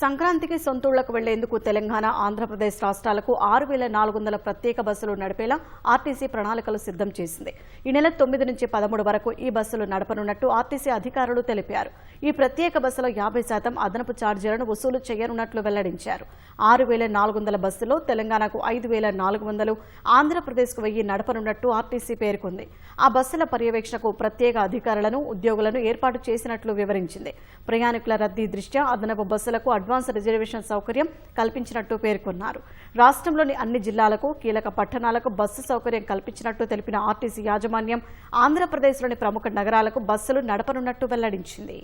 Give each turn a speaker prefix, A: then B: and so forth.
A: సంక్రాంతికి సొంతూళ్లకు వెళ్లేందుకు తెలంగాణ, ఆంధ్రప్రదేశ్ రాష్ట్రాలకు 6,400 ప్రత్యేక బస్సులు నడిపేలా ఆర్టీసీ ప్రణాళికలు సిద్ధం చేసింది. ఈ నెల 9 నుంచి 13 వరకు ఈ బస్సులు నడపనున్నట్టు ఆర్టీసీ అధికారులు తెలిపారు. ఈ ప్రత్యేక బస్సులో 50% అదనపు ఛార్జీలను వసూలు చేయనున్నట్లు వెల్లడించారు. 6,400 బస్సులో తెలంగాణకు 5,400, ఆంధ్రప్రదేశ్కు 1000 నడపనున్నట్టు ఆర్టీసీ పేర్కొంది. ఆ బస్సుల పర్యవేక్షణకు ప్రత్యేక అధికారులను, ఉద్యోగులను ఏర్పాటు చేసినట్లు వివరించింది. ప్రయాణికుల రద్దీ దృష్ట్యా అదనపు బస్సులకు అడ్వాన్స్ రిజర్వేషన్ సౌకర్యం కల్పించినట్టు పేర్కొన్నారు. రాష్ట్రంలోని అన్ని జిల్లాలకు, కీలక పట్టణాలకు బస్సు సౌకర్యం కల్పించినట్టు తెలిపిన ఆర్టీసీ యాజమాన్యం ఆంధ్రప్రదేశ్లోని ప్రముఖ నగరాలకు బస్సులు నడపనున్నట్టు వెల్లడించింది.